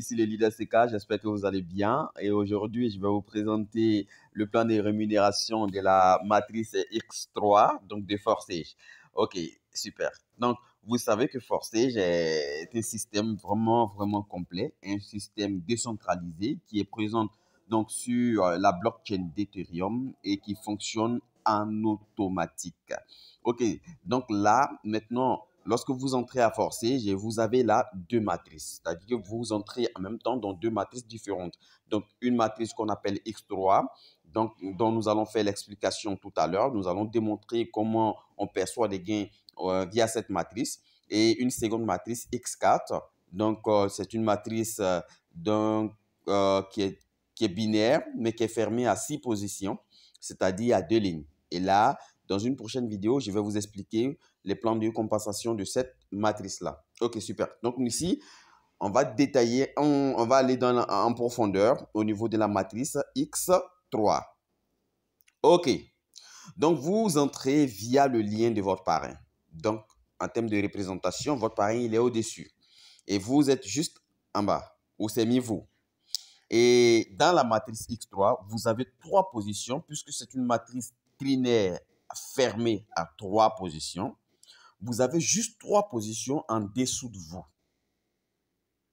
ici le leader CK, j'espère que vous allez bien. Et aujourd'hui, je vais vous présenter le plan de rémunération de la matrice X3, donc de Forsage. Ok, super. Donc, vous savez que Forsage est un système vraiment complet, un système décentralisé qui est présent donc sur la blockchain d'Ethereum et qui fonctionne en automatique. Ok, donc là, maintenant, lorsque vous entrez à Forsage, vous avez là deux matrices. C'est-à-dire que vous entrez en même temps dans deux matrices différentes. Donc, une matrice qu'on appelle X3, donc, dont nous allons faire l'explication tout à l'heure. Nous allons démontrer comment on perçoit des gains via cette matrice. Et une seconde matrice X4. Donc, c'est une matrice qui est binaire, mais qui est fermée à 6 positions, c'est-à-dire à 2 lignes. Et là, dans une prochaine vidéo, je vais vous expliquer les plans de compensation de cette matrice-là. Ok, super. Donc ici, on va détailler, on va aller en profondeur au niveau de la matrice X3. Ok. Donc, vous entrez via le lien de votre parrain. Donc, en termes de représentation, votre parrain, il est au-dessus. Et vous êtes juste en bas, où c'est mis vous. Et dans la matrice X3, vous avez 3 positions, puisque c'est une matrice trinaire fermée à 3 positions. Vous avez juste 3 positions en dessous de vous.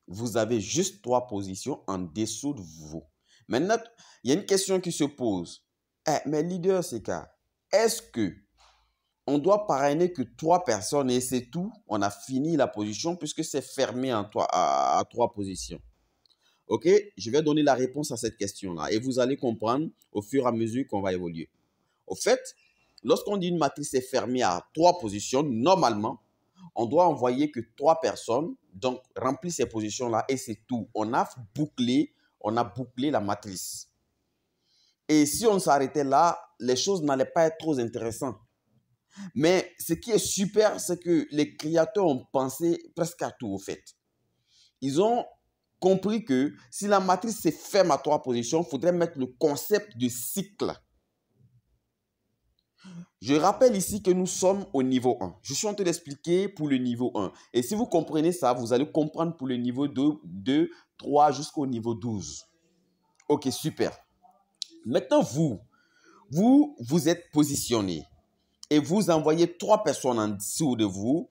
Vous avez juste 3 positions en dessous de vous. Maintenant, il y a une question qui se pose. Mais leader, c'est quoi? Est-ce que on doit parrainer que 3 personnes et c'est tout? On a fini la position puisque c'est fermé à 3 positions. Ok, je vais donner la réponse à cette question-là et vous allez comprendre au fur et à mesure qu'on va évoluer. Au fait, lorsqu'on dit une matrice est fermée à 3 positions, normalement, on doit envoyer que 3 personnes, donc remplir ces positions-là et c'est tout. On a bouclé la matrice. Et si on s'arrêtait là, les choses n'allaient pas être trop intéressantes. Mais ce qui est super, c'est que les créateurs ont pensé presque à tout au fait. Ils ont compris que si la matrice se ferme à 3 positions, il faudrait mettre le concept de cycle. Je rappelle ici que nous sommes au niveau 1. Je suis en train d'expliquer pour le niveau 1. Et si vous comprenez ça, vous allez comprendre pour le niveau 2, 3 jusqu'au niveau 12. Ok, super. Maintenant, vous êtes positionné et vous envoyez 3 personnes en dessous de vous.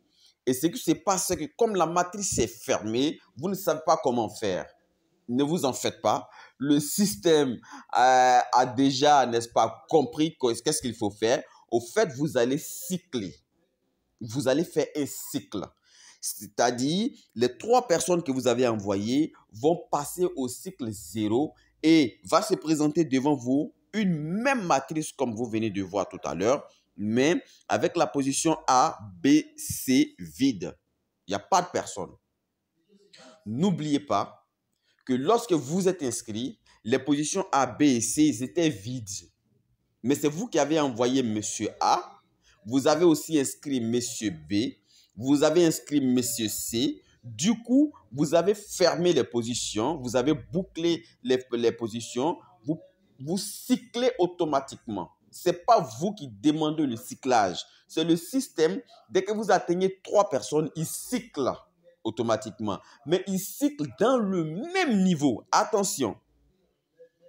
Et ce qui se passe, c'est que comme la matrice est fermée, vous ne savez pas comment faire. Ne vous en faites pas. Le système a déjà, n'est-ce pas, compris qu'est-ce qu'il faut faire. Au fait, vous allez cycler. Vous allez faire un cycle. C'est-à-dire, les 3 personnes que vous avez envoyées vont passer au cycle 0 et va se présenter devant vous une même matrice comme vous venez de voir tout à l'heure, mais avec la position A, B, C vide. Il n'y a pas de personne. N'oubliez pas que lorsque vous êtes inscrit, les positions A, B et C ils étaient vides. Mais c'est vous qui avez envoyé monsieur A. Vous avez aussi inscrit monsieur B. Vous avez inscrit monsieur C. Du coup, vous avez fermé les positions. Vous avez bouclé les positions. Vous cyclez automatiquement. Ce n'est pas vous qui demandez le cyclage. C'est le système. Dès que vous atteignez 3 personnes, il cycle automatiquement. Mais il cycle dans le même niveau. Attention.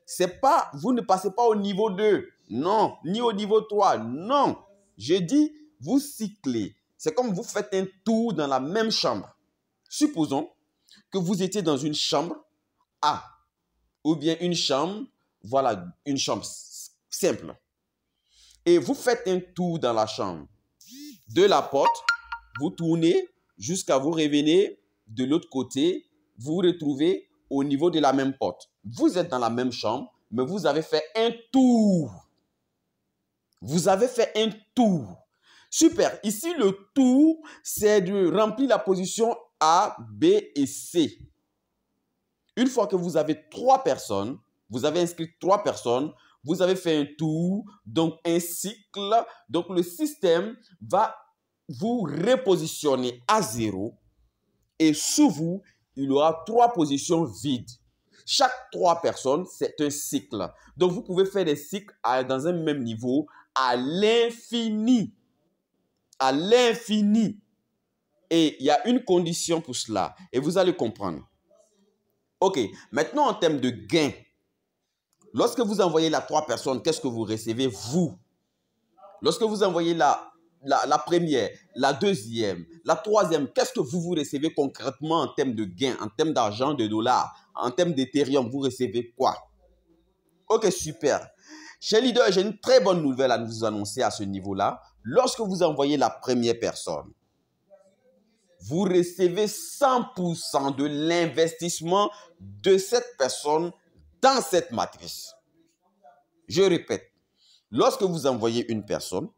C'est pas, vous ne passez pas au niveau 2. Non. Ni au niveau 3. Non. Je dis, vous cyclez. C'est comme vous faites un tour dans la même chambre. Supposons que vous étiez dans une chambre A. Ou bien une chambre, voilà, une chambre simple. Et vous faites un tour dans la chambre. De la porte, vous tournez jusqu'à vous revenir de l'autre côté. Vous vous retrouvez au niveau de la même porte. Vous êtes dans la même chambre, mais vous avez fait un tour. Vous avez fait un tour. Super. Ici, le tour, c'est de remplir la position A, B et C. Une fois que vous avez 3 personnes, vous avez inscrit 3 personnes, vous avez fait un tour, donc un cycle. Donc, le système va vous repositionner à 0 et sous vous, il y aura 3 positions vides. Chaque 3 personnes, c'est un cycle. Donc, vous pouvez faire des cycles dans un même niveau à l'infini. À l'infini. Et il y a une condition pour cela. Et vous allez comprendre. OK. Maintenant, en termes de gain, lorsque vous envoyez la 3 personnes, qu'est-ce que vous recevez, vous? Lorsque vous envoyez la première, la deuxième, la troisième, qu'est-ce que vous recevez concrètement en termes de gain, en termes d'argent, de dollars, en termes d'Ethereum, vous recevez quoi? OK, super. Chez Leader, j'ai une très bonne nouvelle à vous annoncer à ce niveau-là. Lorsque vous envoyez la première personne, vous recevez 100% de l'investissement de cette personne dans cette matrice. Je répète, lorsque vous envoyez une personne,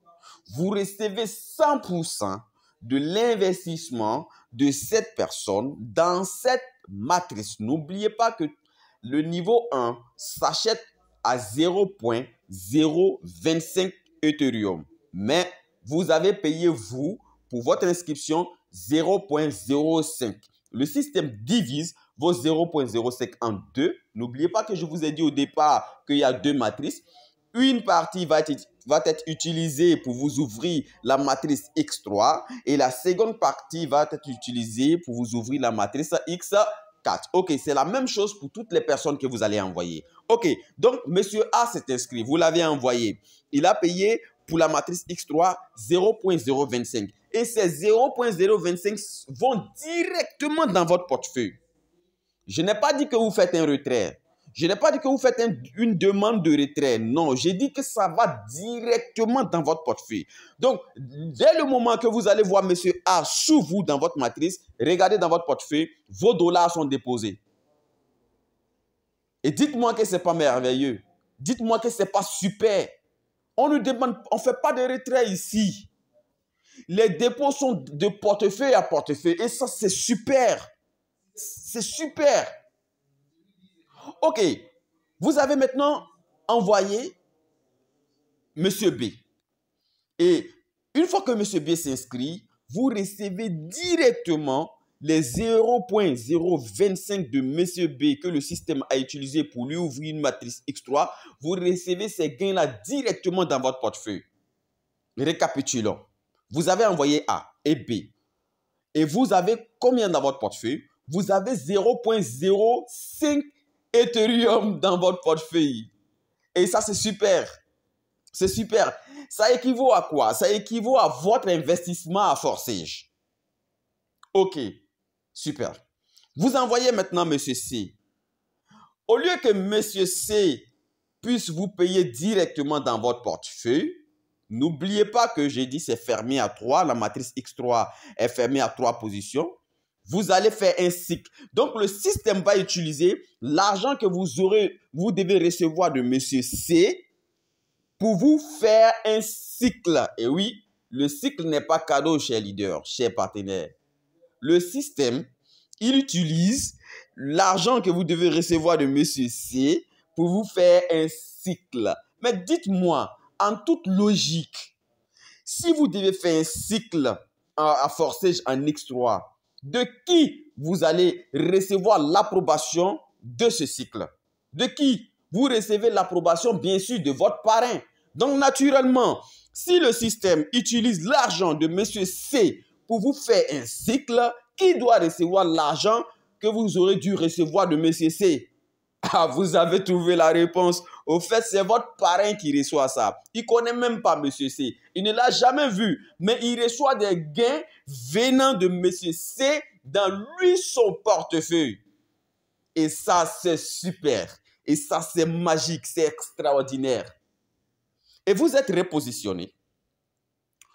vous recevez 100% de l'investissement de cette personne dans cette matrice. N'oubliez pas que le niveau 1 s'achète à 0.025 Ethereum. Mais vous avez payé, vous, pour votre inscription, 0.05. Le système divise vos 0.05 en deux. N'oubliez pas que je vous ai dit au départ qu'il y a deux matrices. Une partie va être utilisée pour vous ouvrir la matrice X3 et la seconde partie va être utilisée pour vous ouvrir la matrice X4. OK, c'est la même chose pour toutes les personnes que vous allez envoyer. OK, donc monsieur A s'est inscrit, vous l'avez envoyé. Il a payé pour la matrice X3 0.025 et ces 0.025 vont directement dans votre portefeuille. Je n'ai pas dit que vous faites un retrait. Je n'ai pas dit que vous faites une demande de retrait. Non, j'ai dit que ça va directement dans votre portefeuille. Donc, dès le moment que vous allez voir monsieur A sous vous dans votre matrice, regardez dans votre portefeuille, vos dollars sont déposés. Et dites-moi que ce n'est pas merveilleux. Dites-moi que ce n'est pas super. On ne fait pas de retrait ici. Les dépôts sont de portefeuille à portefeuille. Et ça, c'est super. C'est super. OK. Vous avez maintenant envoyé monsieur B. Et une fois que monsieur B s'inscrit, vous recevez directement les 0.025 de monsieur B que le système a utilisé pour lui ouvrir une matrice X3. Vous recevez ces gains-là directement dans votre portefeuille. Récapitulons. Vous avez envoyé A et B. Et vous avez combien dans votre portefeuille? Vous avez 0.05 Ethereum dans votre portefeuille. Et ça, c'est super. C'est super. Ça équivaut à quoi? Ça équivaut à votre investissement à Forsage. OK. Super. Vous envoyez maintenant monsieur C. Au lieu que monsieur C puisse vous payer directement dans votre portefeuille, n'oubliez pas que j'ai dit c'est fermé à 3. La matrice X3 est fermée à 3 positions. Vous allez faire un cycle. Donc, le système va utiliser l'argent que vous devez recevoir de monsieur C pour vous faire un cycle. Et oui, le cycle n'est pas cadeau, chers leaders, chers partenaires. Le système, il utilise l'argent que vous devez recevoir de monsieur C pour vous faire un cycle. Mais dites-moi, en toute logique, si vous devez faire un cycle à Forsage en X3, de qui vous allez recevoir l'approbation de ce cycle? De qui? Vous recevez l'approbation, bien sûr, de votre parrain. Donc, naturellement, si le système utilise l'argent de monsieur C pour vous faire un cycle, qui doit recevoir l'argent que vous aurez dû recevoir de monsieur C? Ah, vous avez trouvé la réponse. Au fait, c'est votre parrain qui reçoit ça. Il ne connaît même pas monsieur C. Il ne l'a jamais vu. Mais il reçoit des gains venant de monsieur C dans lui son portefeuille. Et ça, c'est super. Et ça, c'est magique. C'est extraordinaire. Et vous êtes repositionné.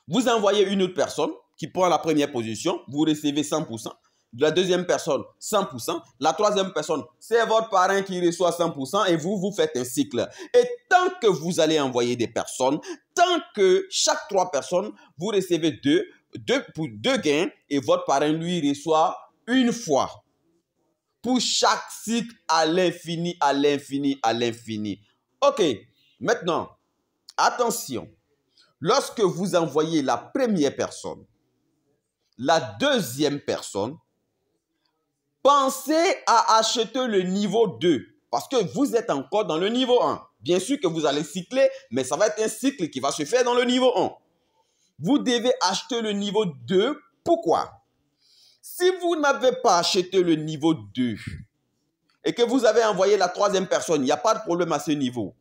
Vous envoyez une autre personne qui prend la première position. Vous recevez 100%. La deuxième personne, 100%. La troisième personne, c'est votre parrain qui reçoit 100% et vous faites un cycle. Et tant que vous allez envoyer des personnes, tant que chaque 3 personnes, vous recevez deux gains et votre parrain, lui, reçoit une fois. Pour chaque cycle à l'infini, à l'infini, à l'infini. OK. Maintenant, attention. Lorsque vous envoyez la première personne, la deuxième personne, pensez à acheter le niveau 2 parce que vous êtes encore dans le niveau 1. Bien sûr que vous allez cycler, mais ça va être un cycle qui va se faire dans le niveau 1. Vous devez acheter le niveau 2. Pourquoi? Si vous n'avez pas acheté le niveau 2 et que vous avez envoyé la troisième personne, il n'y a pas de problème à ce niveau.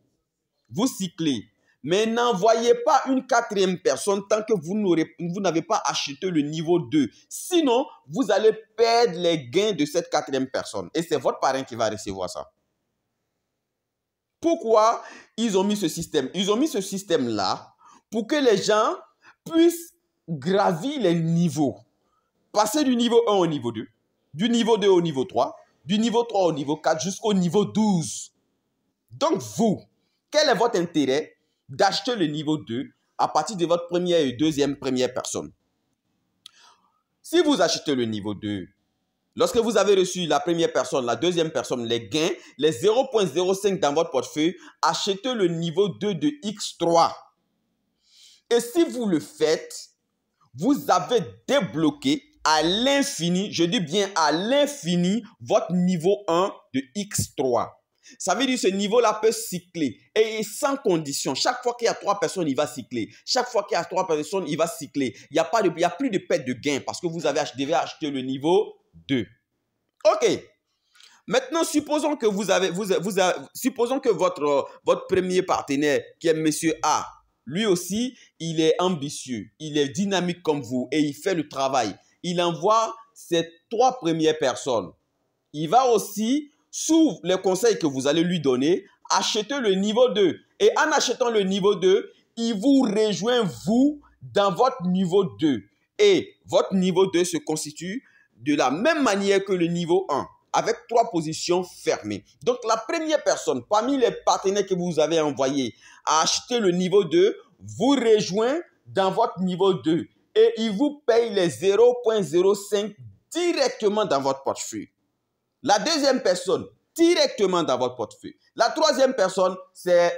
Vous cyclez. Mais n'envoyez pas une quatrième personne tant que vous n'avez pas acheté le niveau 2. Sinon, vous allez perdre les gains de cette quatrième personne. Et c'est votre parrain qui va recevoir ça. Pourquoi ils ont mis ce système? Ils ont mis ce système-là pour que les gens puissent gravir les niveaux. Passer du niveau 1 au niveau 2, du niveau 2 au niveau 3, du niveau 3 au niveau 4 jusqu'au niveau 12. Donc vous, quel est votre intérêt d'acheter le niveau 2 à partir de votre première et première personne? Si vous achetez le niveau 2, lorsque vous avez reçu la première personne, la deuxième personne, les gains, les 0,05 dans votre portefeuille, achetez le niveau 2 de X3. Et si vous le faites, vous avez débloqué à l'infini, je dis bien à l'infini, votre niveau 1 de X3. Ça veut dire que ce niveau-là peut cycler et sans condition. Chaque fois qu'il y a 3 personnes, il va cycler. Chaque fois qu'il y a 3 personnes, il va cycler. Il n'y a plus de perte de gain parce que vous devez acheter le niveau 2. OK. Maintenant, supposons que supposons que votre premier partenaire, qui est Monsieur A, lui aussi, il est ambitieux, il est dynamique comme vous et il fait le travail. Il envoie ces 3 premières personnes. Il va aussi, sous les conseils que vous allez lui donner, acheter le niveau 2. Et en achetant le niveau 2, il vous rejoint, vous, dans votre niveau 2. Et votre niveau 2 se constitue de la même manière que le niveau 1, avec 3 positions fermées. Donc, la première personne, parmi les partenaires que vous avez envoyés à acheter le niveau 2, vous rejoint dans votre niveau 2. Et il vous paye les 0,05 directement dans votre portefeuille. La deuxième personne, directement dans votre portefeuille. La troisième personne, c'est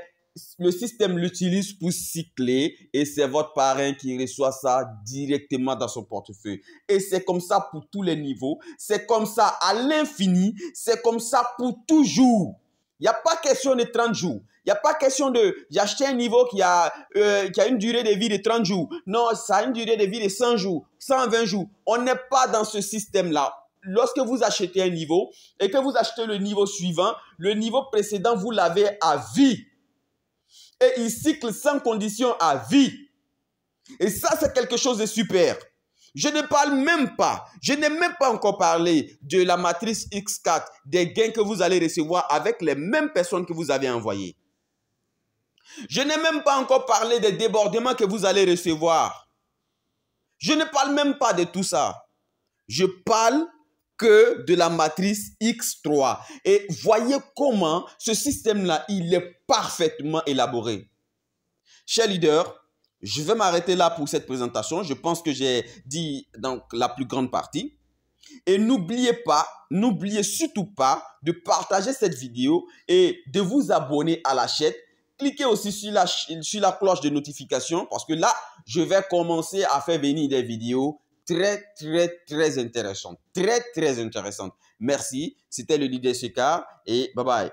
le système l'utilise pour cycler et c'est votre parrain qui reçoit ça directement dans son portefeuille. Et c'est comme ça pour tous les niveaux. C'est comme ça à l'infini. C'est comme ça pour toujours. Il n'y a pas question de 30 jours. Il n'y a pas question de j'achète un niveau qui a une durée de vie de 30 jours. Non, ça a une durée de vie de 100 jours, 120 jours. On n'est pas dans ce système-là. Lorsque vous achetez un niveau et que vous achetez le niveau suivant, le niveau précédent, vous l'avez à vie. Et il cycle sans condition à vie. Et ça, c'est quelque chose de super. Je ne parle même pas, je n'ai même pas encore parlé de la matrice X4, des gains que vous allez recevoir avec les mêmes personnes que vous avez envoyées. Je n'ai même pas encore parlé des débordements que vous allez recevoir. Je ne parle même pas de tout ça. Je parle que de la matrice X3. Et voyez comment ce système-là, il est parfaitement élaboré. Chers leaders, je vais m'arrêter là pour cette présentation. Je pense que j'ai dit donc la plus grande partie. Et n'oubliez surtout pas de partager cette vidéo et de vous abonner à la chaîne. Cliquez aussi sur la cloche de notification parce que là, je vais commencer à faire venir des vidéos très intéressantes. Très intéressantes. Merci. C'était le leader Shekar et bye bye.